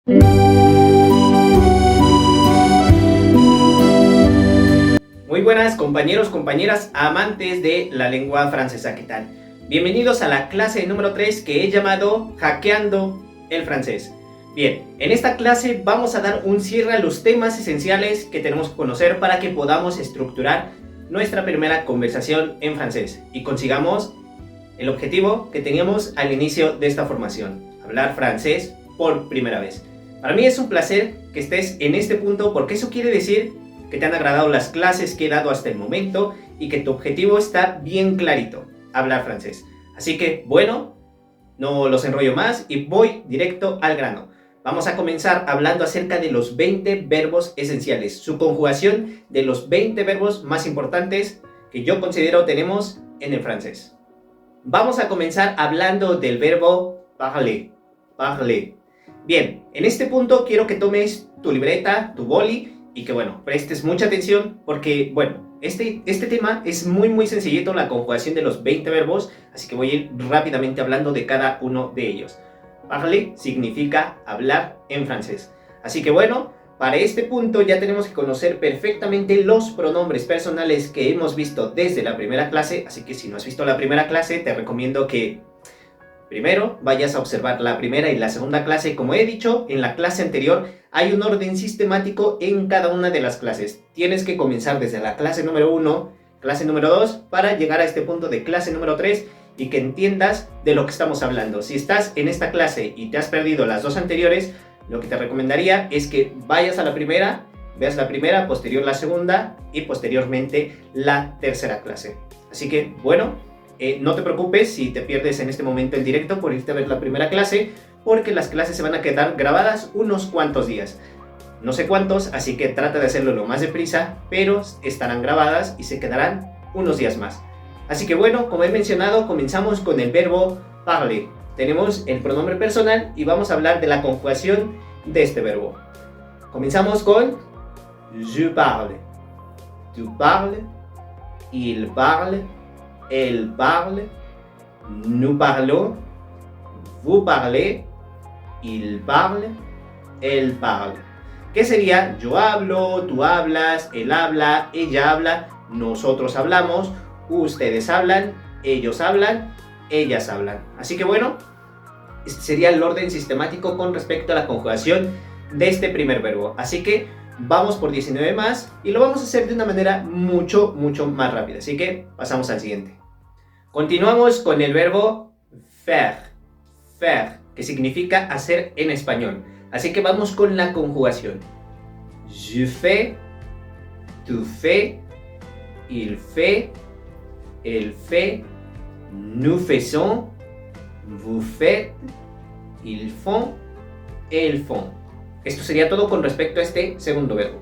Muy buenas compañeros, compañeras, amantes de la lengua francesa, ¿qué tal? Bienvenidos a la clase número 3 que he llamado Hackeando el francés. Bien, en esta clase vamos a dar un cierre a los temas esenciales que tenemos que conocer para que podamos estructurar nuestra primera conversación en francés y consigamos el objetivo que teníamos al inicio de esta formación, hablar francés por primera vez. Para mí es un placer que estés en este punto porque eso quiere decir que te han agradado las clases que he dado hasta el momento y que tu objetivo está bien clarito, hablar francés. Así que, bueno, no los enrollo más y voy directo al grano. Vamos a comenzar hablando acerca de los 20 verbos esenciales, su conjugación de los 20 verbos más importantes que yo considero tenemos en el francés. Vamos a comenzar hablando del verbo parler, parler. Bien, en este punto quiero que tomes tu libreta, tu boli, y que bueno, prestes mucha atención porque bueno, este tema es muy sencillito, la conjugación de los 20 verbos, así que voy a ir rápidamente hablando de cada uno de ellos. Parler significa hablar en francés. Así que bueno, para este punto ya tenemos que conocer perfectamente los pronombres personales que hemos visto desde la primera clase, así que si no has visto la primera clase te recomiendo que primero vayas a observar la primera y la segunda clase. Como he dicho en la clase anterior, hay un orden sistemático en cada una de las clases. Tienes que comenzar desde la clase número 1, clase número 2, para llegar a este punto de clase número 3 y que entiendas de lo que estamos hablando. Si estás en esta clase y te has perdido las dos anteriores, lo que te recomendaría es que vayas a la primera, veas la primera, posterior la segunda y posteriormente la tercera clase. Así que, bueno, no te preocupes si te pierdes en este momento el directo por irte a ver la primera clase, porque las clases se van a quedar grabadas unos cuantos días. No sé cuántos, así que trata de hacerlo lo más deprisa, pero estarán grabadas y se quedarán unos días más. Así que bueno, como he mencionado, comenzamos con el verbo parler. Tenemos el pronombre personal y vamos a hablar de la conjugación de este verbo. Comenzamos con je parle, tu parles, il parle, elle parle, nous parlons, vous parlez, il parle, elle parle. ¿Qué sería? Yo hablo, tú hablas, él habla, ella habla, nosotros hablamos, ustedes hablan, ellos hablan, ellas hablan. Así que bueno, este sería el orden sistemático con respecto a la conjugación de este primer verbo. Así que vamos por 19 más y lo vamos a hacer de una manera mucho más rápida. Así que pasamos al siguiente. Continuamos con el verbo faire, faire, que significa hacer en español. Así que vamos con la conjugación. Je fais, tu fais, il fait, elle fait, nous faisons, vous faites, ils font, elles font. Esto sería todo con respecto a este segundo verbo.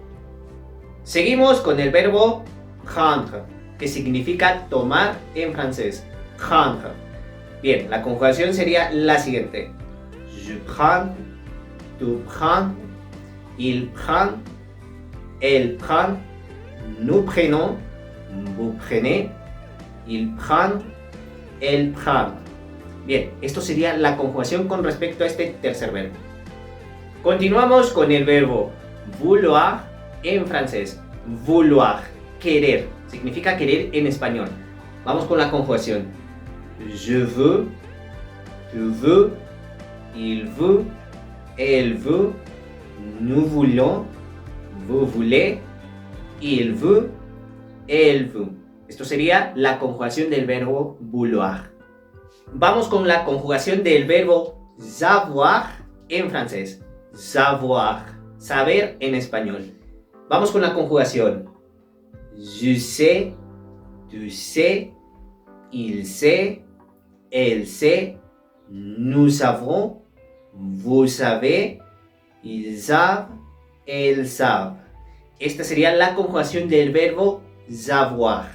Seguimos con el verbo prendre, que significa tomar en francés. Prendre. Bien, la conjugación sería la siguiente. Je prends, tu prends, il prend, elle prend, nous prenons, vous prenez, il prend, elle prend. Bien, esto sería la conjugación con respecto a este tercer verbo. Continuamos con el verbo vouloir en francés. Vouloir, querer, significa querer en español. Vamos con la conjugación. Je veux, tu veux, il veut, elle veut, nous voulons, vous voulez, il veut, elle veut. Esto sería la conjugación del verbo vouloir. Vamos con la conjugación del verbo savoir en francés. Savoir, saber en español. Vamos con la conjugación. Je sais, tu sais, il sait, elle sait, nous savons, vous savez, ils savent, elles savent. Esta sería la conjugación del verbo savoir.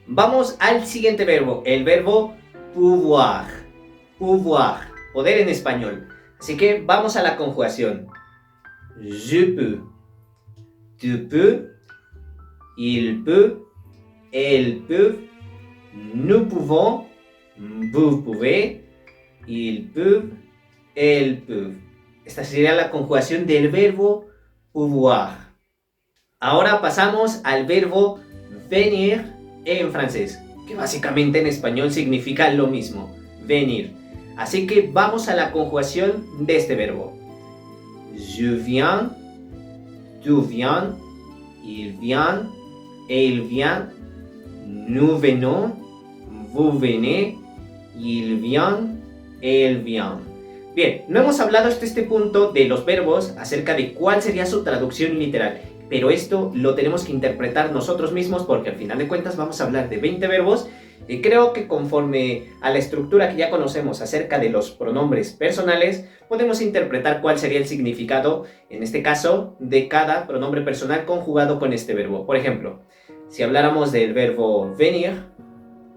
Vamos al siguiente verbo, el verbo pouvoir. Pouvoir, poder en español. Así que vamos a la conjugación. Je peux, tu peux, il peut, elle peut, nous pouvons, vous pouvez, ils peuvent, elles peuvent. Esta sería la conjugación del verbo pouvoir. Ahora pasamos al verbo venir en francés, que básicamente en español significa lo mismo, venir. Así que vamos a la conjugación de este verbo. Je viens, tu viens, il vient, elle vient, nous venons, vous venez, il vient, elle vient. Bien, no hemos hablado hasta este punto de los verbos acerca de cuál sería su traducción literal, pero esto lo tenemos que interpretar nosotros mismos porque al final de cuentas vamos a hablar de 20 verbos y creo que conforme a la estructura que ya conocemos acerca de los pronombres personales, podemos interpretar cuál sería el significado, en este caso, de cada pronombre personal conjugado con este verbo. Por ejemplo, si habláramos del verbo venir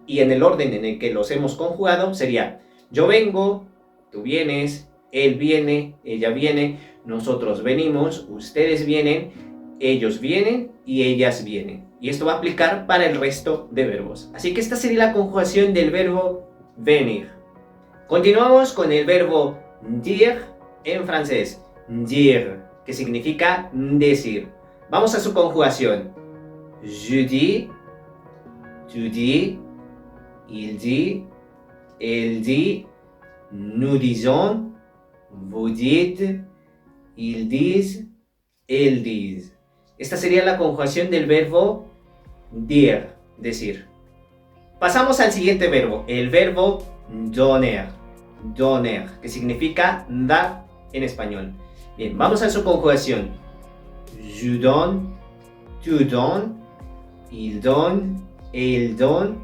y en el orden en el que los hemos conjugado sería yo vengo, tú vienes, él viene, ella viene, nosotros venimos, ustedes vienen, ellos vienen y ellas vienen. Y esto va a aplicar para el resto de verbos. Así que esta sería la conjugación del verbo venir. Continuamos con el verbo dire en francés. Dire, que significa decir. Vamos a su conjugación. Je dis, tu dis, il dit, elle dit, nous disons, vous dites, ils disent, elles disent. Esta sería la conjugación del verbo dire, decir. Pasamos al siguiente verbo, el verbo donner. Donner, que significa dar en español. Bien, vamos a su conjugación. Je donne, tu donnes, il donne, elle donne,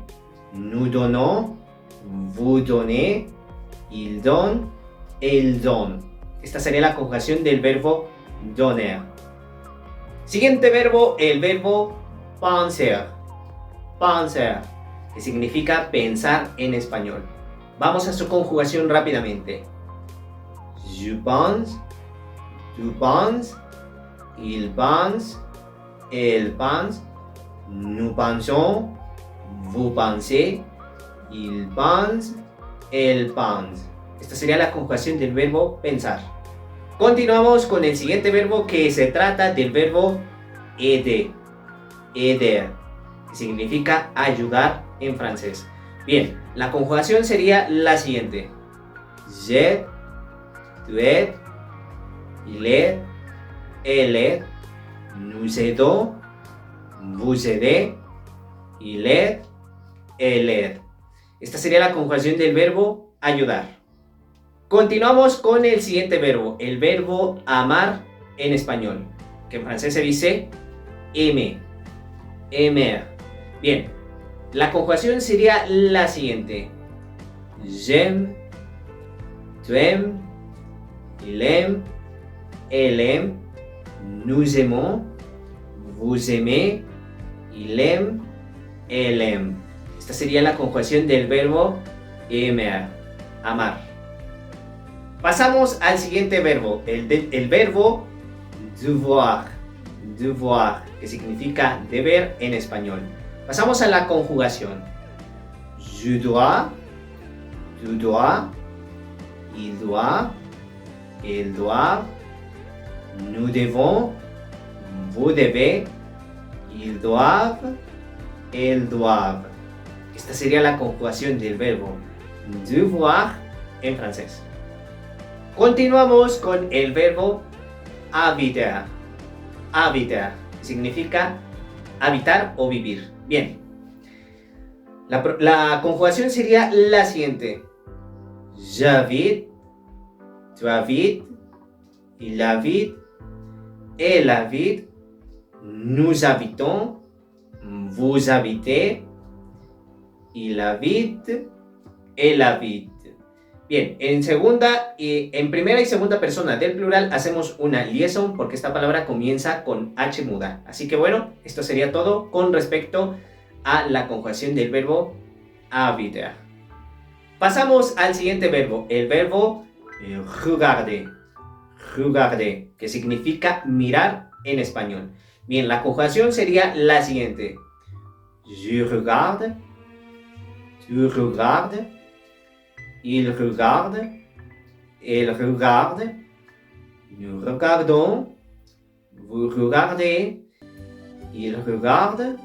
nous donnons, vous donnez, il donne, elle donne. Esta sería la conjugación del verbo donner. Siguiente verbo, el verbo penser. Penser, que significa pensar en español. Vamos a su conjugación rápidamente. Je pense, tu penses, il pense, elle pense, nous pensons, vous pensez, il pense, elle pense. Esta sería la conjugación del verbo pensar. Continuamos con el siguiente verbo que se trata del verbo aider. Aider, que significa ayudar en francés. Bien, la conjugación sería la siguiente. J'aide, tu aides, il aide, elle aide, nous aidons, vous aidez, il aide, elle aide. Esta sería la conjugación del verbo ayudar. Continuamos con el siguiente verbo, el verbo amar en español, que en francés se dice aimer, aimer. Bien, la conjugación sería la siguiente. J'aime, tu aimes, il aime, elle aime, nous aimons, vous aimez, il aime, elle aime. Esta sería la conjugación del verbo aimer, amar. Pasamos al siguiente verbo, el verbo devoir, devoir, que significa deber en español. Pasamos a la conjugación. Je dois, tu dois, il doit, elle doit, nous devons, vous devez, ils doivent, elles doivent. Esta sería la conjugación del verbo devoir en francés. Continuamos con el verbo habiter. Habiter significa habitar o vivir. Bien, la conjugación sería la siguiente. J'habite, tu habites, il habite, elle habite, nous habitons, vous habitez, il habite, elle habite. Bien, en primera y segunda persona del plural hacemos una liaison porque esta palabra comienza con H muda. Así que bueno, esto sería todo con respecto a la conjugación del verbo habiter. Pasamos al siguiente verbo, el verbo regarder. Regarder, que significa mirar en español. Bien, la conjugación sería la siguiente. Je regarde, tu regardes, il regarde, elle regarde, Nous regardons, vous regardez, il regarde,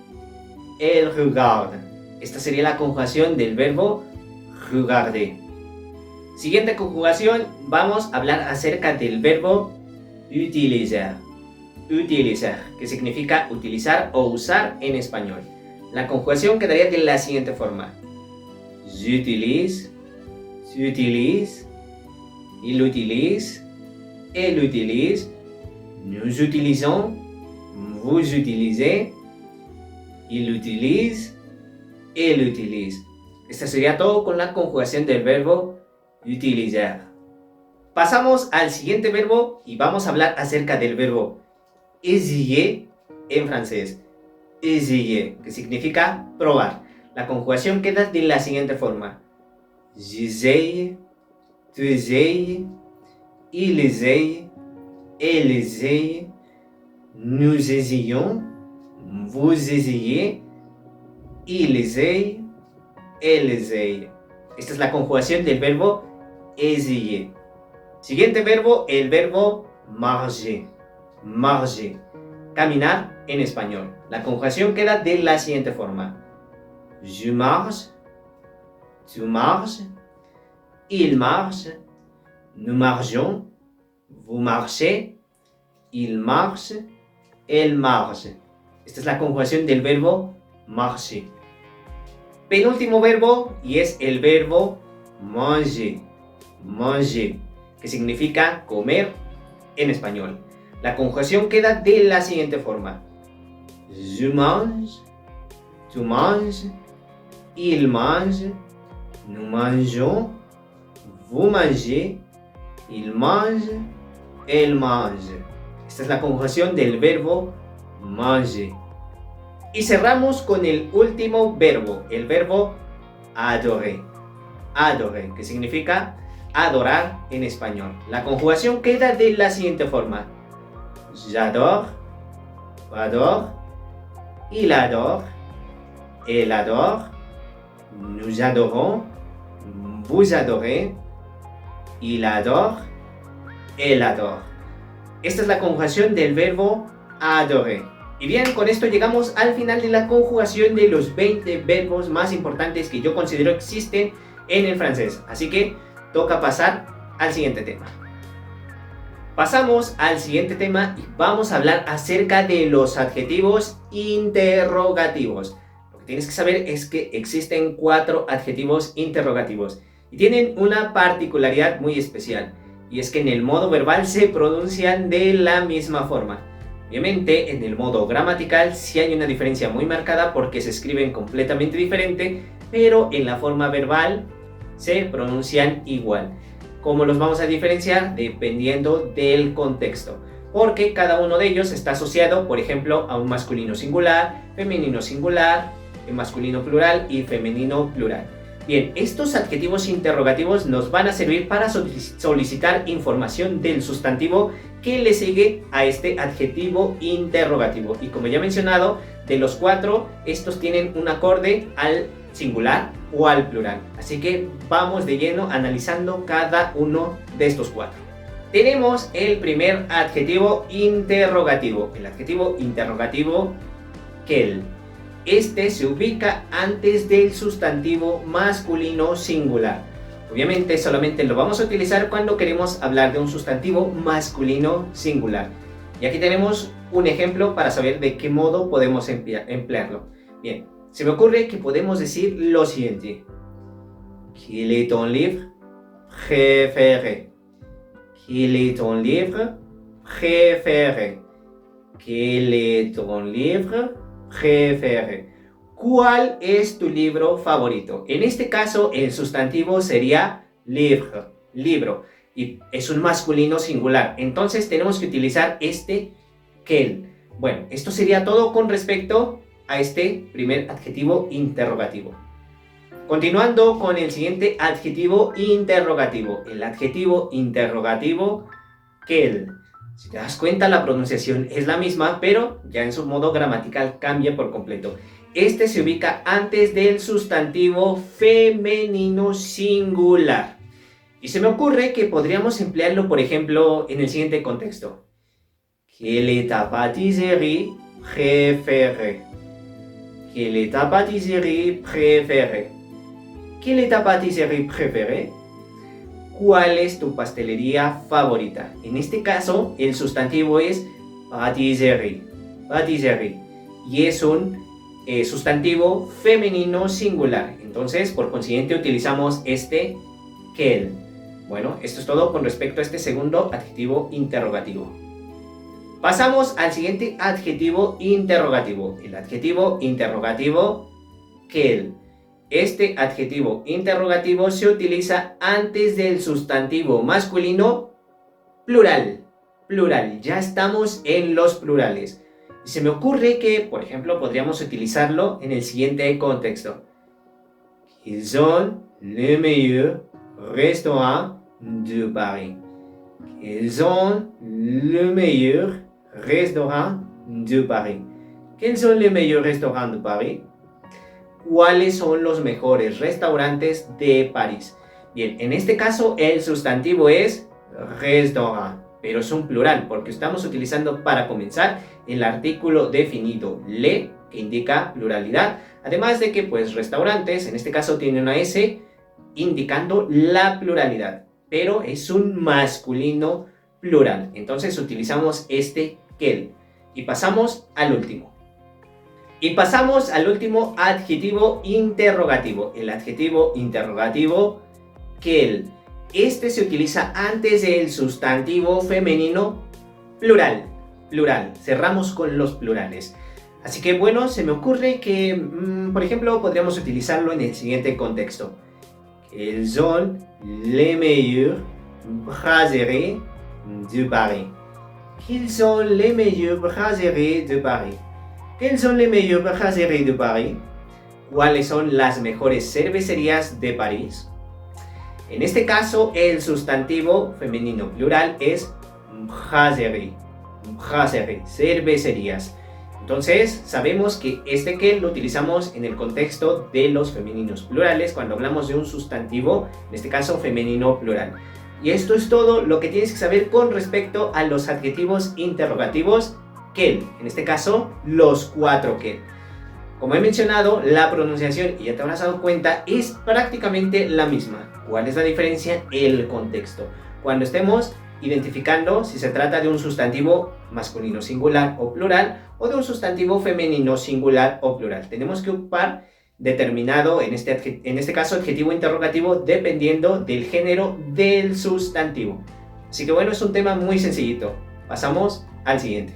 elle regarde. Esta sería la conjugación del verbo regarder. Siguiente conjugación, vamos a hablar acerca del verbo utiliser. Utiliser, que significa utilizar o usar en español. La conjugación quedaría de la siguiente forma. J'utilise, tu utilises, il utilise, elle utilise, nous utilisons, vous utilisez, il utilise, elle utilise. Esto sería todo con la conjugación del verbo utiliser. Pasamos al siguiente verbo y vamos a hablar acerca del verbo essayer en francés. Essayer, que significa probar. La conjugación queda de la siguiente forma. J'essaye, tu essayes, il essaye, elle essaye, nous essayons, vous essayez, il essaye, elle essaye. Esta es la conjugación del verbo essayer. Siguiente verbo, el verbo marcher. Marcher. Caminar en español. La conjugación queda de la siguiente forma. Je marche, tu marches, il marche, nous marchons, vous marchez, il marche, elle marche. Esta es la conjugación del verbo marcher. Penúltimo verbo y es el verbo manger. Manger, que significa comer en español. La conjugación queda de la siguiente forma. Je mange, tu manges, il mange, nous mangeons, vous mangez, il mange, elle mange. Esta es la conjugación del verbo manger. Y cerramos con el último verbo, el verbo adorer. Adorer, que significa adorar en español. La conjugación queda de la siguiente forma. J'adore, adore, il adore, elle adore, nous adorons, vous adorez, il adore, elle adore. Esta es la conjugación del verbo adorer. Y bien, con esto llegamos al final de la conjugación de los 20 verbos más importantes que yo considero existen en el francés. Así que toca pasar al siguiente tema. Pasamos al siguiente tema y vamos a hablar acerca de los adjetivos interrogativos. Lo que tienes que saber es que existen 4 adjetivos interrogativos y tienen una particularidad muy especial, y es que en el modo verbal se pronuncian de la misma forma. Obviamente en el modo gramatical sí hay una diferencia muy marcada porque se escriben completamente diferente, pero en la forma verbal se pronuncian igual. ¿Cómo los vamos a diferenciar? Dependiendo del contexto, porque cada uno de ellos está asociado, por ejemplo, a un masculino singular, femenino singular, masculino plural y femenino plural. Bien, estos adjetivos interrogativos nos van a servir para solicitar información del sustantivo que le sigue a este adjetivo interrogativo. Y como ya he mencionado, de los 4, estos tienen un acorde al singular o al plural. Así que vamos de lleno analizando cada uno de estos 4. Tenemos el primer adjetivo interrogativo, el adjetivo interrogativo quel. Este se ubica antes del sustantivo masculino singular. Obviamente solamente lo vamos a utilizar cuando queremos hablar de un sustantivo masculino singular. Y aquí tenemos un ejemplo para saber de qué modo podemos emplearlo. Bien, se me ocurre que podemos decir lo siguiente. Quel est ton livre préféré? Quel est ton livre préféré? Quel est ton livre préféré? ¿Cuál es tu libro favorito? En este caso, el sustantivo sería livre, libro, y es un masculino singular. Entonces tenemos que utilizar este quel. Bueno, esto sería todo con respecto a este primer adjetivo interrogativo. Continuando con el siguiente adjetivo interrogativo, el adjetivo interrogativo quel. Si te das cuenta, la pronunciación es la misma, pero ya en su modo gramatical cambia por completo. Este se ubica antes del sustantivo femenino singular. Y se me ocurre que podríamos emplearlo, por ejemplo, en el siguiente contexto. Quelle est ta pâtisserie préférée? Quelle est ta pâtisserie préférée? Quelle est ta pâtisserie préférée? ¿Cuál es tu pastelería favorita? En este caso, el sustantivo es pâtisserie. Pâtisserie. Y es un sustantivo femenino singular. Entonces, por consiguiente, utilizamos este quelle. Bueno, esto es todo con respecto a este segundo adjetivo interrogativo. Pasamos al siguiente adjetivo interrogativo. El adjetivo interrogativo quelle. Este adjetivo interrogativo se utiliza antes del sustantivo masculino plural. Plural, ya estamos en los plurales. Y se me ocurre que, por ejemplo, podríamos utilizarlo en el siguiente contexto. Quels sont les meilleurs restaurants de Paris? Quels sont les meilleurs restaurants de Paris? Quels sont les meilleurs restaurants de Paris? ¿Cuáles son los mejores restaurantes de París? Bien, en este caso el sustantivo es restaurant, pero es un plural porque estamos utilizando para comenzar el artículo definido le, que indica pluralidad, además de que pues restaurantes, en este caso tiene una S indicando la pluralidad, pero es un masculino plural, entonces utilizamos este quel y pasamos al último. Y pasamos al último adjetivo interrogativo, el adjetivo interrogativo quel. Este se utiliza antes del sustantivo femenino plural, plural. Cerramos con los plurales. Así que bueno, se me ocurre que, por ejemplo, podríamos utilizarlo en el siguiente contexto. Quelles sont les meilleures brasseries de Paris? Quelles sont les meilleures brasseries de Paris? ¿Quelles sont les meilleures brasseries de Paris? ¿Cuáles son las mejores cervecerías de París? En este caso, el sustantivo femenino plural es brasserie. Brasserie, cervecerías. Entonces, sabemos que este que lo utilizamos en el contexto de los femeninos plurales cuando hablamos de un sustantivo, en este caso femenino plural. Y esto es todo lo que tienes que saber con respecto a los adjetivos interrogativos quel, en este caso los 4 quel. Como he mencionado, la pronunciación, y ya te habrás dado cuenta, es prácticamente la misma. ¿Cuál es la diferencia? El contexto. Cuando estemos identificando si se trata de un sustantivo masculino singular o plural o de un sustantivo femenino singular o plural. Tenemos que ocupar determinado, en este caso, adjetivo interrogativo dependiendo del género del sustantivo. Así que bueno, es un tema muy sencillito. Pasamos al siguiente.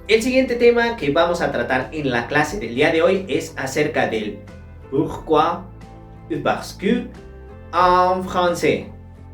El siguiente tema que vamos a tratar en la clase del día de hoy es acerca del pourquoi y parce que en français.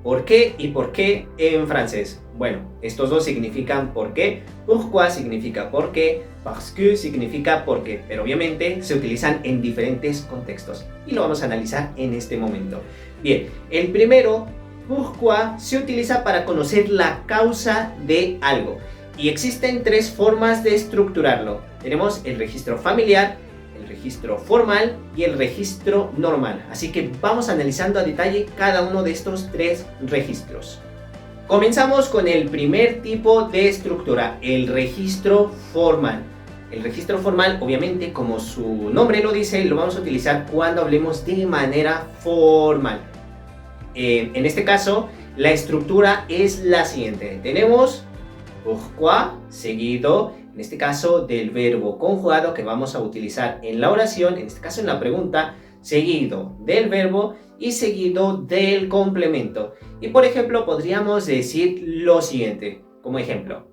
¿Por qué y por qué en francés? Bueno, estos dos significan por qué. Pourquoi significa por qué. Parce que significa por qué. Pero obviamente se utilizan en diferentes contextos. Y lo vamos a analizar en este momento. Bien, el primero, pourquoi, se utiliza para conocer la causa de algo. Y existen 3 formas de estructurarlo. Tenemos el registro familiar, el registro formal y el registro normal. Así que vamos analizando a detalle cada uno de estos 3 registros. Comenzamos con el primer tipo de estructura, el registro formal. El registro formal, obviamente, como su nombre lo dice, lo vamos a utilizar cuando hablemos de manera formal. En este caso, la estructura es la siguiente. Tenemos pourquoi seguido, en este caso, del verbo conjugado que vamos a utilizar en la oración, en este caso en la pregunta, seguido del verbo y seguido del complemento. Y por ejemplo, podríamos decir lo siguiente, como ejemplo: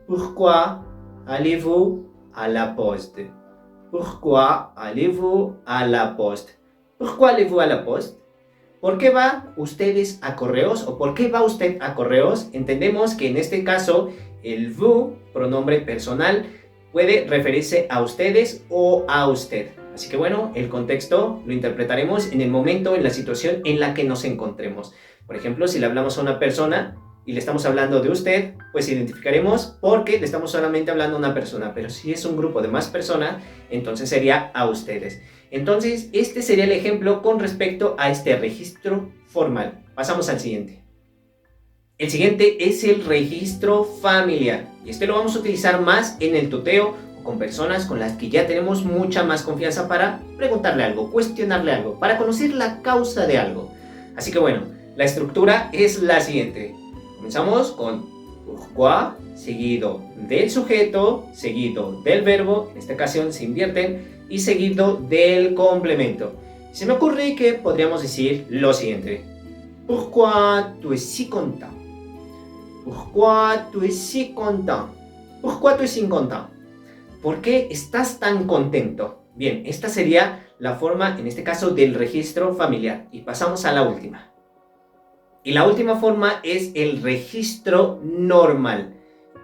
pourquoi allez-vous à la poste? Pourquoi allez-vous à la poste? Pourquoi allez-vous à la poste? ¿Por qué va ustedes a correos o por qué va usted a correos? Entendemos que en este caso el vous, pronombre personal, puede referirse a ustedes o a usted. Así que bueno, el contexto lo interpretaremos en el momento, en la situación en la que nos encontremos. Por ejemplo, si le hablamos a una persona, y le estamos hablando de usted, pues identificaremos porque le estamos solamente hablando a una persona, pero si es un grupo de más personas, entonces sería a ustedes. Entonces, este sería el ejemplo con respecto a este registro formal. Pasamos al siguiente. El siguiente es el registro familiar, y este lo vamos a utilizar más en el tuteo o con personas con las que ya tenemos mucha más confianza para preguntarle algo, cuestionarle algo, para conocer la causa de algo. Así que bueno, la estructura es la siguiente. Comenzamos con pourquoi, seguido del sujeto, seguido del verbo, en esta ocasión se invierten, y seguido del complemento. Se me ocurre que podríamos decir lo siguiente. Pourquoi tu es si content? Pourquoi tu es si content? Pourquoi tu es si content? ¿Por qué estás tan contento? Bien, esta sería la forma, en este caso, del registro familiar. Y pasamos a la última. Y la última forma es el registro normal.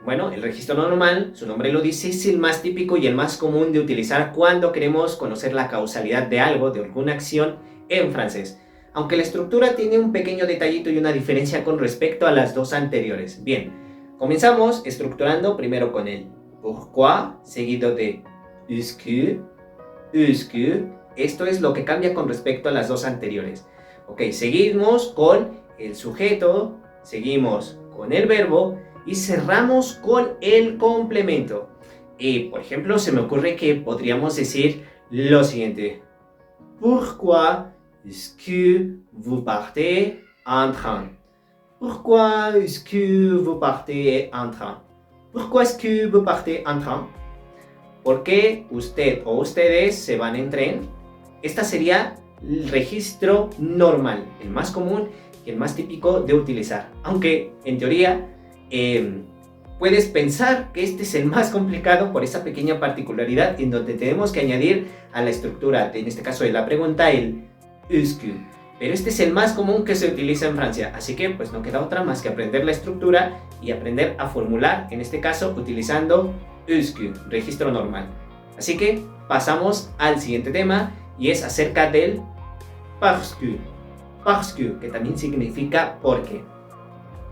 Bueno, el registro normal, su nombre lo dice, es el más típico y el más común de utilizar cuando queremos conocer la causalidad de algo, de alguna acción en francés. Aunque la estructura tiene un pequeño detallito y una diferencia con respecto a las dos anteriores. Bien, comenzamos estructurando primero con el pourquoi, seguido de est-ce que. Esto es lo que cambia con respecto a las dos anteriores. Ok, seguimos con el sujeto, seguimos con el verbo y cerramos con el complemento. Y por ejemplo, se me ocurre que podríamos decir lo siguiente. Pourquoi est-ce que vous partez en train? Pourquoi est-ce que vous partez en train? Pourquoi est-ce que vous partez en train? ¿Por qué usted o ustedes se van en tren? Esta sería el registro normal, el más común y el más típico de utilizar. Aunque en teoría puedes pensar que este es el más complicado por esa pequeña particularidad en donde tenemos que añadir a la estructura, en este caso de la pregunta, el est-ce que. Pero este es el más común que se utiliza en Francia, así que pues no queda otra más que aprender la estructura y aprender a formular, en este caso utilizando est-ce que, registro normal. Así que pasamos al siguiente tema y es acerca del parce que también significa porque.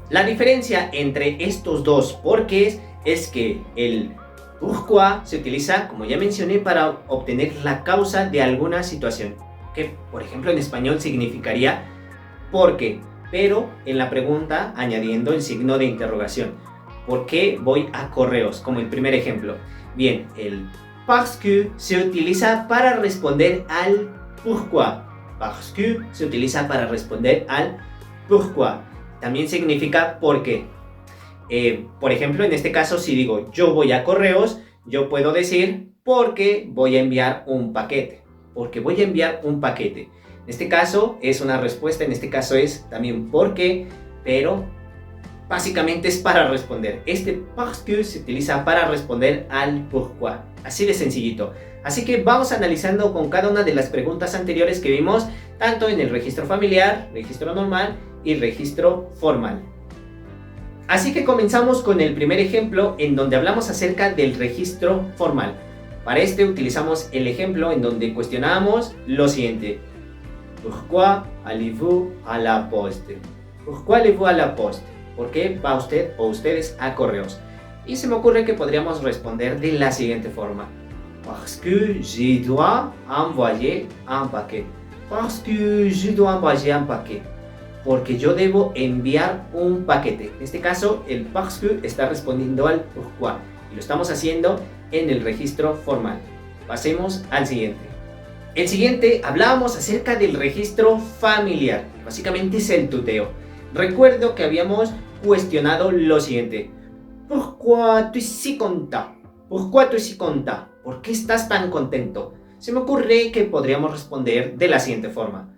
La diferencia entre estos dos porqués es que el pourquoi se utiliza, como ya mencioné, para obtener la causa de alguna situación, que por ejemplo en español significaría ¿por qué? Pero en la pregunta añadiendo el signo de interrogación. ¿Por qué voy a correos? Como el primer ejemplo. Bien, el parce que se utiliza para responder al pourquoi. Parce que se utiliza para responder al pourquoi. También significa por qué. Por ejemplo, en este caso, si digo yo voy a correos, yo puedo decir porque voy a enviar un paquete. Porque voy a enviar un paquete. En este caso es una respuesta, en este caso es también por qué, pero básicamente es para responder. Este parce que se utiliza para responder al pourquoi. Así de sencillito. Así que vamos analizando con cada una de las preguntas anteriores que vimos, tanto en el registro familiar, registro normal y registro formal. Así que comenzamos con el primer ejemplo en donde hablamos acerca del registro formal. Para este utilizamos el ejemplo en donde cuestionábamos lo siguiente. Pourquoi allez-vous à la poste? Pourquoi allez-vous à la poste? ¿Por qué va usted o ustedes a correos? Y se me ocurre que podríamos responder de la siguiente forma. Parce que je dois envoyer un paquet. Parce que je dois envoyer un paquet. Porque yo debo enviar un paquete. En este caso, el parce que está respondiendo al pourquoi. Y lo estamos haciendo en el registro formal. Pasemos al siguiente. El siguiente, hablábamos acerca del registro familiar. Básicamente es el tuteo. Recuerdo que habíamos cuestionado lo siguiente. Pourquoi tu es si content? Pourquoi tu es si content? ¿Por qué estás tan contento? Se me ocurre que podríamos responder de la siguiente forma.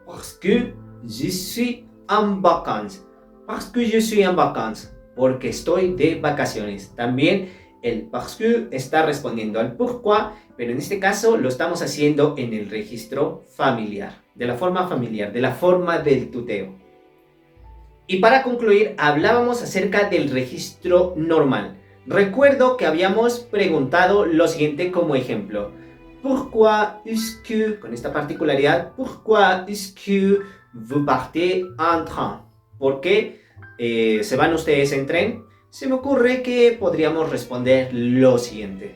Parce que je suis en vacances. Parce que je suis en vacances. Porque estoy de vacaciones. También el parce que está respondiendo al pourquoi, pero en este caso lo estamos haciendo en el registro familiar. De la forma familiar, de la forma del tuteo. Y para concluir, hablábamos acerca del registro normal. Recuerdo que habíamos preguntado lo siguiente como ejemplo. Pourquoi est-ce que, con esta particularidad, pourquoi est-ce que vous partez en train? ¿Por qué se van ustedes en tren, se me ocurre que podríamos responder lo siguiente.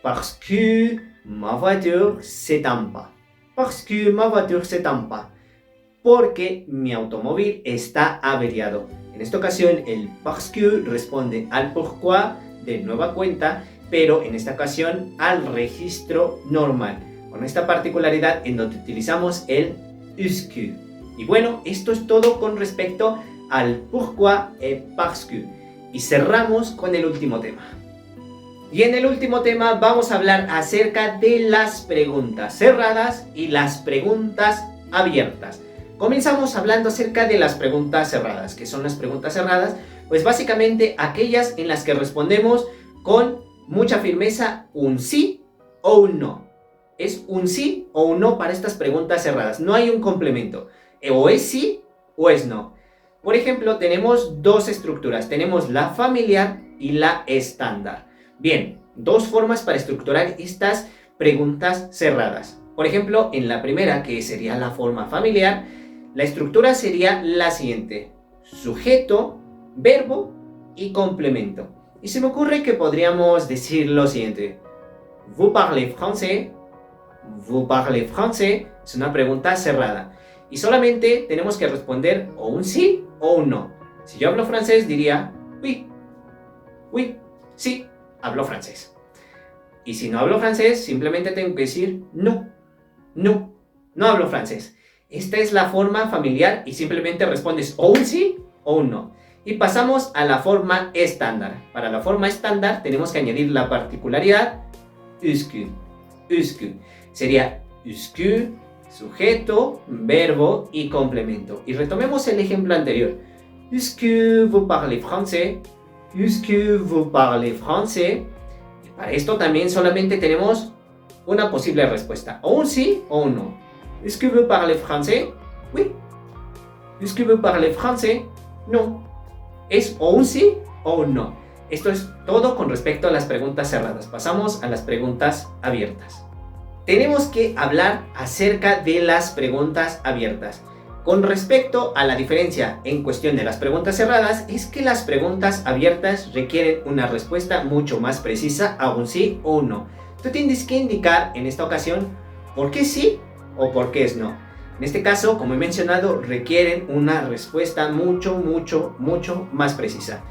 Parce que ma voiture s'éteint pas. Parce que ma voiture s'éteint pas. Porque mi automóvil está averiado. En esta ocasión el parce que responde al pourquoi de nueva cuenta, pero en esta ocasión al registro normal, con esta particularidad en donde utilizamos el est que. Y bueno, esto es todo con respecto al pourquoi et parce que. Y cerramos con el último tema. Y en el último tema vamos a hablar acerca de las preguntas cerradas y las preguntas abiertas. Comenzamos hablando acerca de las preguntas cerradas. ¿Qué son las preguntas cerradas? Pues básicamente aquellas en las que respondemos con mucha firmeza un sí o un no. Es un sí o un no para estas preguntas cerradas. No hay un complemento. O es sí o es no. Por ejemplo, tenemos dos estructuras. Tenemos la familiar y la estándar. Bien, dos formas para estructurar estas preguntas cerradas. Por ejemplo, en la primera, que sería la forma familiar, la estructura sería la siguiente. Sujeto, verbo y complemento. Y se me ocurre que podríamos decir lo siguiente. ¿Vous parlez français? ¿Vous parlez français? Es una pregunta cerrada. Y solamente tenemos que responder o un sí o un no. Si yo hablo francés diría oui. Oui, sí, hablo francés. Y si no hablo francés, simplemente tengo que decir no. No, no hablo francés. Esta es la forma familiar y simplemente respondes o un sí o un no. Y pasamos a la forma estándar. Para la forma estándar tenemos que añadir la particularidad est que. Est que. Sería est que, sujeto, verbo y complemento. Y retomemos el ejemplo anterior. Est que vous parlez français? Est que vous parlez français? Y para esto también solamente tenemos una posible respuesta. O un sí o un no. Est que vous parlez français? Oui. Est que vous parlez français? No. Es o un sí o un no. Esto es todo con respecto a las preguntas cerradas. Pasamos a las preguntas abiertas. Tenemos que hablar acerca de las preguntas abiertas. Con respecto a la diferencia en cuestión de las preguntas cerradas, es que las preguntas abiertas requieren una respuesta mucho más precisa a un sí o un no. Tú tienes que indicar en esta ocasión por qué sí o por qué es no. En este caso, como he mencionado, requieren una respuesta mucho más precisa.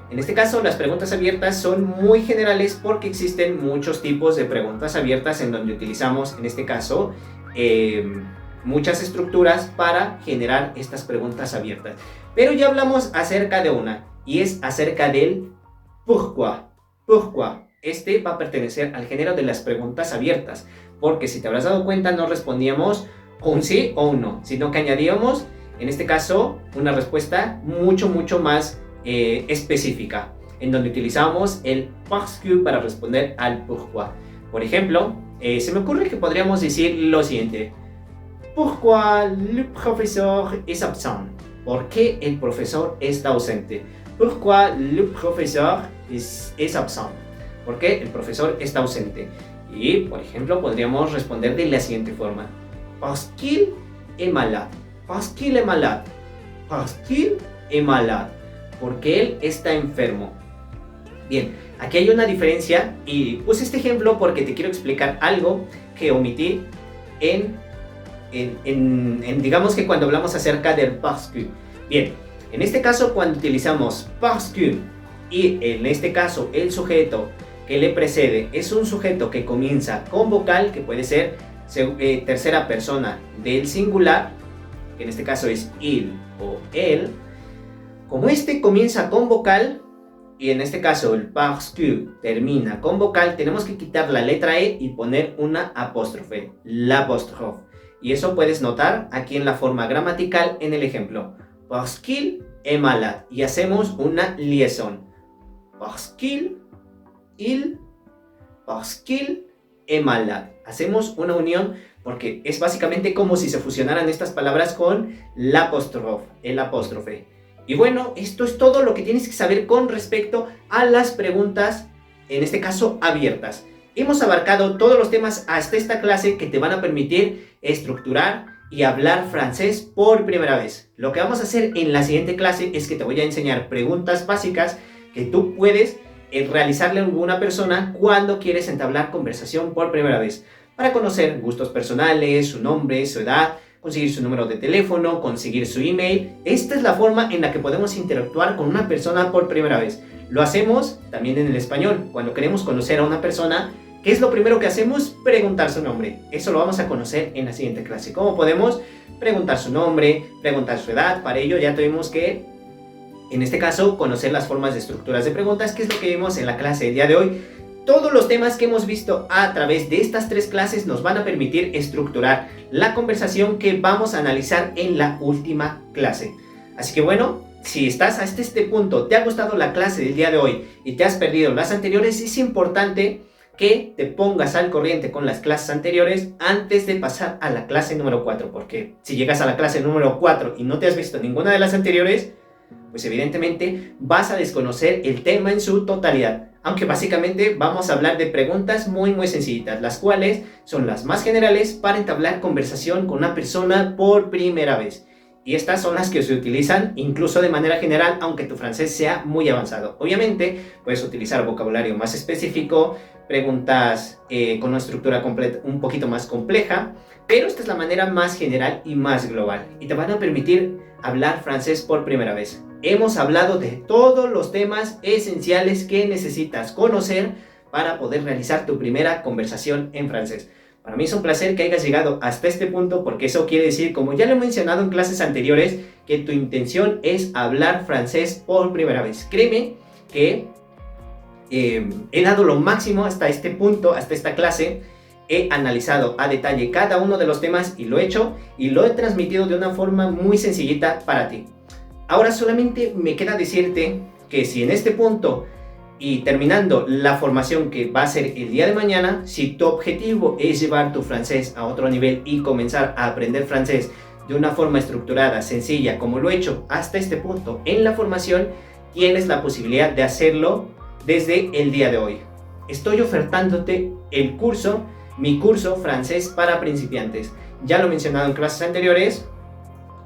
En este caso, las preguntas abiertas son muy generales porque existen muchos tipos de preguntas abiertas en donde utilizamos, en este caso, muchas estructuras para generar estas preguntas abiertas. Pero ya hablamos acerca de una, y es acerca del pourquoi. Pourquoi. Este va a pertenecer al género de las preguntas abiertas, porque si te habrás dado cuenta no respondíamos un sí o un no, sino que añadíamos, en este caso, una respuesta mucho más específica, en donde utilizamos el parce que para responder al pourquoi. Por ejemplo, se me ocurre que podríamos decir lo siguiente. Pourquoi le professeur est absent? ¿Por qué el profesor está ausente? Pourquoi le professeur est absent? ¿Por qué el profesor está ausente? Y, por ejemplo, podríamos responder de la siguiente forma. Parce qu'il est malade. Parce qu'il est malade. Parce qu'il est malade. Porque él está enfermo. Bien, aquí hay una diferencia y puse este ejemplo porque te quiero explicar algo que omití digamos que cuando hablamos acerca del parce que. Bien, en este caso cuando utilizamos parce que y en este caso el sujeto que le precede es un sujeto que comienza con vocal, que puede ser tercera persona del singular, que en este caso es il o él. Como este comienza con vocal, y en este caso el parce que termina con vocal, tenemos que quitar la letra E y poner una apóstrofe, l'apostrophe. Y eso puedes notar aquí en la forma gramatical en el ejemplo. Parce qu'il est malade. Y hacemos una liaison. Parce qu'il est malade. Hacemos una unión porque es básicamente como si se fusionaran estas palabras con l'apostrophe, el apóstrofe. Y bueno, esto es todo lo que tienes que saber con respecto a las preguntas, en este caso abiertas. Hemos abarcado todos los temas hasta esta clase que te van a permitir estructurar y hablar francés por primera vez. Lo que vamos a hacer en la siguiente clase es que te voy a enseñar preguntas básicas que tú puedes realizarle a alguna persona cuando quieres entablar conversación por primera vez, para conocer gustos personales, su nombre, su edad, conseguir su número de teléfono, conseguir su email. Esta es la forma en la que podemos interactuar con una persona por primera vez. Lo hacemos también en el español. Cuando queremos conocer a una persona, ¿qué es lo primero que hacemos? Preguntar su nombre. Eso lo vamos a conocer en la siguiente clase. ¿Cómo podemos preguntar su nombre, preguntar su edad? Para ello ya tuvimos que, en este caso, conocer las formas de estructuras de preguntas, que es lo que vimos en la clase del día de hoy. Todos los temas que hemos visto a través de estas 3 clases nos van a permitir estructurar la conversación que vamos a analizar en la última clase. Así que bueno, si estás hasta este punto, te ha gustado la clase del día de hoy y te has perdido las anteriores, es importante que te pongas al corriente con las clases anteriores antes de pasar a la clase número 4, porque si llegas a la clase número 4 y no te has visto ninguna de las anteriores, pues evidentemente vas a desconocer el tema en su totalidad. Aunque básicamente vamos a hablar de preguntas muy sencillitas, las cuales son las más generales para entablar conversación con una persona por primera vez. Y estas son las que se utilizan incluso de manera general, aunque tu francés sea muy avanzado. Obviamente puedes utilizar vocabulario más específico, preguntas con una estructura un poquito más compleja, pero esta es la manera más general y más global, y te van a permitir hablar francés por primera vez. Hemos hablado de todos los temas esenciales que necesitas conocer para poder realizar tu primera conversación en francés. Para mí es un placer que hayas llegado hasta este punto, porque eso quiere decir, como ya lo he mencionado en clases anteriores, que tu intención es hablar francés por primera vez. Créeme que he dado lo máximo hasta este punto, hasta esta clase. He analizado a detalle cada uno de los temas y lo he hecho y lo he transmitido de una forma muy sencillita para ti. Ahora solamente me queda decirte que si en este punto y terminando la formación que va a ser el día de mañana, si tu objetivo es llevar tu francés a otro nivel y comenzar a aprender francés de una forma estructurada, sencilla, como lo he hecho hasta este punto en la formación, tienes la posibilidad de hacerlo desde el día de hoy. Estoy ofertándote el curso, mi curso francés para principiantes. Ya lo he mencionado en clases anteriores,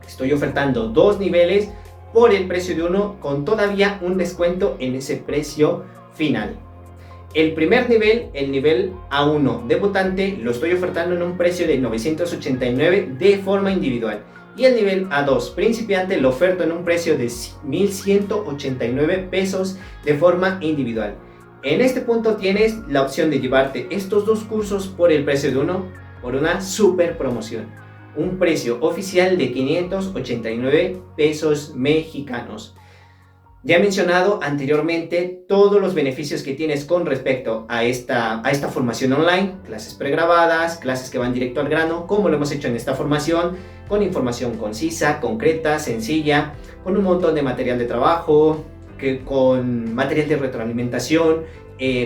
estoy ofertando 2 niveles por el precio de uno, con todavía un descuento en ese precio final. El primer nivel, el nivel A1 debutante, lo estoy ofertando en un precio de 989 de forma individual. Y el nivel A2 principiante lo oferto en un precio de 1,189 pesos de forma individual. En este punto tienes la opción de llevarte estos 2 cursos por el precio de uno, por una super promoción. Un precio oficial de 589 pesos mexicanos. Ya he mencionado anteriormente todos los beneficios que tienes con respecto a esta formación online, clases pregrabadas, clases que van directo al grano, como lo hemos hecho en esta formación, con información concisa, concreta, sencilla, con un montón de material de trabajo, con material de retroalimentación,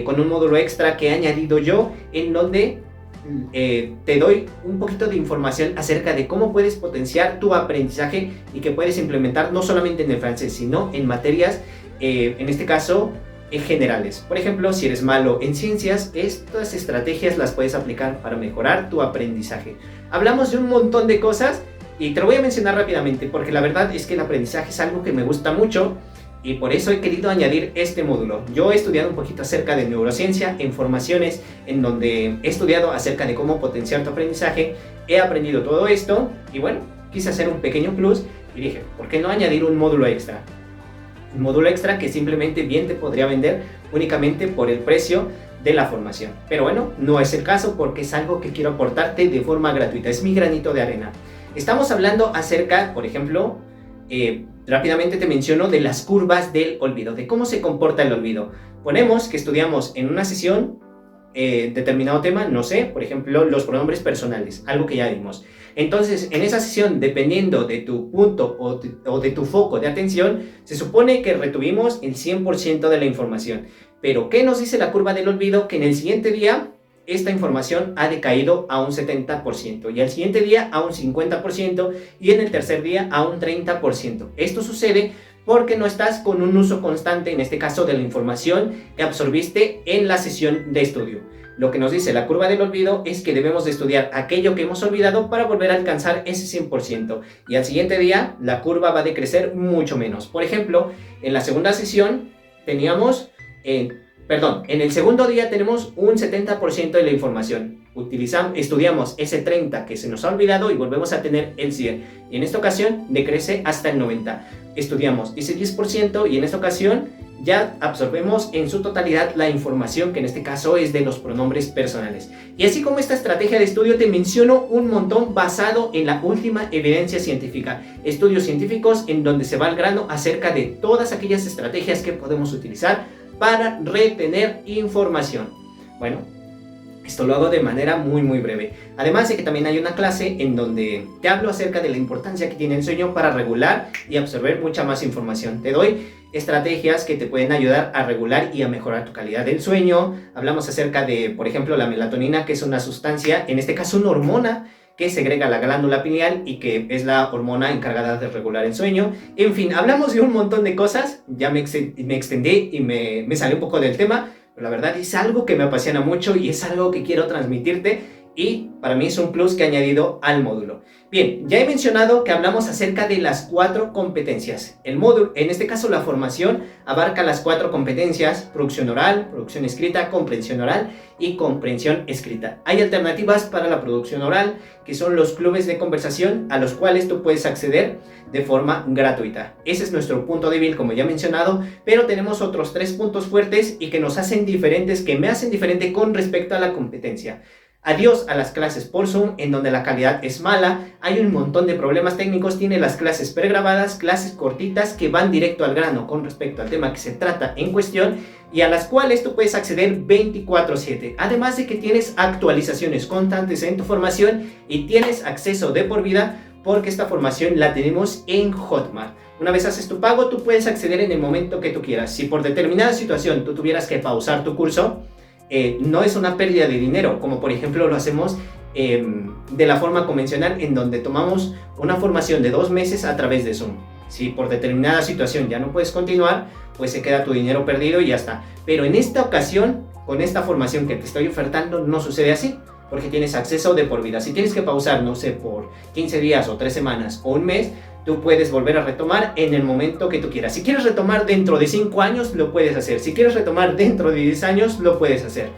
con un módulo extra que he añadido yo, en donde te doy un poquito de información acerca de cómo puedes potenciar tu aprendizaje y que puedes implementar no solamente en el francés, sino en materias, en este caso, generales. Por ejemplo, si eres malo en ciencias, estas estrategias las puedes aplicar para mejorar tu aprendizaje. Hablamos de un montón de cosas y te lo voy a mencionar rápidamente, porque la verdad es que el aprendizaje es algo que me gusta mucho. Y por eso he querido añadir este módulo. Yo he estudiado un poquito acerca de neurociencia en formaciones en donde he estudiado acerca de cómo potenciar tu aprendizaje. He aprendido todo esto y bueno, quise hacer un pequeño plus y dije, ¿por qué no añadir un módulo extra? Un módulo extra que simplemente bien te podría vender únicamente por el precio de la formación. Pero bueno, no es el caso, porque es algo que quiero aportarte de forma gratuita. Es mi granito de arena. Estamos hablando acerca, por ejemplo, rápidamente te menciono de las curvas del olvido, de cómo se comporta el olvido. Ponemos que estudiamos en una sesión determinado tema, no sé, por ejemplo, los pronombres personales, algo que ya vimos. Entonces, en esa sesión, dependiendo de tu punto o de tu foco de atención, se supone que retuvimos el 100% de la información. Pero, ¿qué nos dice la curva del olvido? Que en el siguiente día esta información ha decaído a un 70%, y al siguiente día a un 50%, y en el tercer día a un 30%. Esto sucede porque no estás con un uso constante, en este caso, de la información que absorbiste en la sesión de estudio. Lo que nos dice la curva del olvido es que debemos de estudiar aquello que hemos olvidado para volver a alcanzar ese 100%. Y al siguiente día, la curva va a decrecer mucho menos. Por ejemplo, en la segunda sesión teníamos... en el segundo día tenemos un 70% de la información. Estudiamos ese 30% que se nos ha olvidado y volvemos a tener el 100%. Y en esta ocasión decrece hasta el 90%. Estudiamos ese 10% y en esta ocasión ya absorbemos en su totalidad la información, que en este caso es de los pronombres personales. Y así como esta estrategia de estudio, te menciono un montón basado en la última evidencia científica. Estudios científicos en donde se va al grano acerca de todas aquellas estrategias que podemos utilizar para retener información. Bueno, esto lo hago de manera muy breve. Además de que también hay una clase en donde te hablo acerca de la importancia que tiene el sueño para regular y absorber mucha más información. Te doy estrategias que te pueden ayudar a regular y a mejorar tu calidad del sueño. Hablamos acerca de, por ejemplo, la melatonina, que es una sustancia, en este caso una hormona, que segrega la glándula pineal y que es la hormona encargada de regular el sueño. En fin, hablamos de un montón de cosas. Ya me extendí y me salí un poco del tema, pero la verdad es algo que me apasiona mucho y es algo que quiero transmitirte, y para mí es un plus que he añadido al módulo. Bien, ya he mencionado que hablamos acerca de las 4 competencias. El módulo, en este caso la formación, abarca las 4 competencias: producción oral, producción escrita, comprensión oral y comprensión escrita. Hay alternativas para la producción oral, que son los clubes de conversación a los cuales tú puedes acceder de forma gratuita. Ese es nuestro punto débil, como ya he mencionado, pero tenemos otros 3 puntos fuertes y que nos hacen diferentes, que me hacen diferente con respecto a la competencia. Adiós a las clases por Zoom, en donde la calidad es mala, hay un montón de problemas técnicos. Tiene las clases pregrabadas, clases cortitas que van directo al grano con respecto al tema que se trata en cuestión, y a las cuales tú puedes acceder 24/7. Además de que tienes actualizaciones constantes en tu formación y tienes acceso de por vida, porque esta formación la tenemos en Hotmart. Una vez haces tu pago, tú puedes acceder en el momento que tú quieras. Si por determinada situación tú tuvieras que pausar tu curso, no es una pérdida de dinero, como por ejemplo lo hacemos de la forma convencional, en donde tomamos una formación de 2 meses a través de Zoom. Si por determinada situación ya no puedes continuar, pues se queda tu dinero perdido y ya está. Pero en esta ocasión, con esta formación que te estoy ofertando, no sucede así, porque tienes acceso de por vida. Si tienes que pausar, no sé, por 15 días o 3 semanas o un mes, tú puedes volver a retomar en el momento que tú quieras. Si quieres retomar dentro de 5 años, lo puedes hacer. Si quieres retomar dentro de 10 años, lo puedes hacer.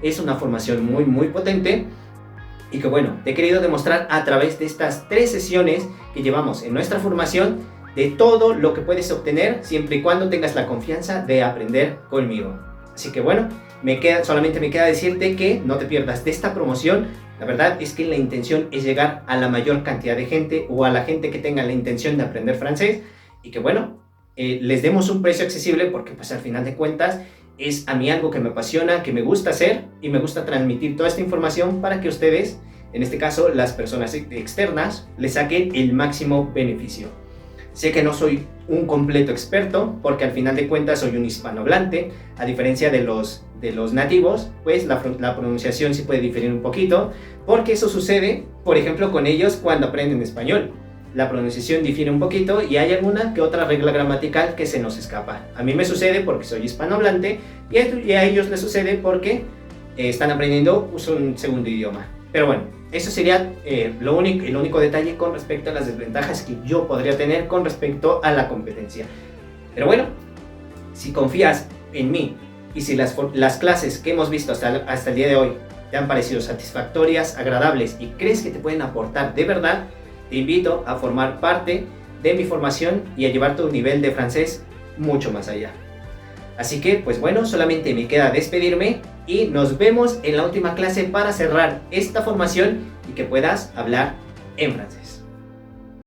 Es una formación muy potente, y que bueno, te he querido demostrar a través de estas 3 sesiones que llevamos en nuestra formación de todo lo que puedes obtener, siempre y cuando tengas la confianza de aprender conmigo. Así que bueno, solamente me queda decirte que no te pierdas de esta promoción. La verdad es que la intención es llegar a la mayor cantidad de gente, o a la gente que tenga la intención de aprender francés, y que bueno, les demos un precio accesible, porque pues al final de cuentas es a mí algo que me apasiona, que me gusta hacer, y me gusta transmitir toda esta información para que ustedes, en este caso las personas externas, le saquen el máximo beneficio. Sé que no soy un completo experto, porque al final de cuentas soy un hispanohablante. A diferencia de los nativos, pues la pronunciación sí puede diferir un poquito, porque eso sucede, por ejemplo, con ellos cuando aprenden español. La pronunciación difiere un poquito y hay alguna que otra regla gramatical que se nos escapa. A mí me sucede porque soy hispanohablante, y a ellos les sucede porque están aprendiendo un segundo idioma. Pero bueno, eso sería el único detalle con respecto a las desventajas que yo podría tener con respecto a la competencia. Pero bueno, si confías en mí y si las clases que hemos visto hasta el día de hoy te han parecido satisfactorias, agradables y crees que te pueden aportar de verdad, te invito a formar parte de mi formación y a llevar tu nivel de francés mucho más allá. Así que, pues bueno, solamente me queda despedirme y nos vemos en la última clase para cerrar esta formación y que puedas hablar en francés.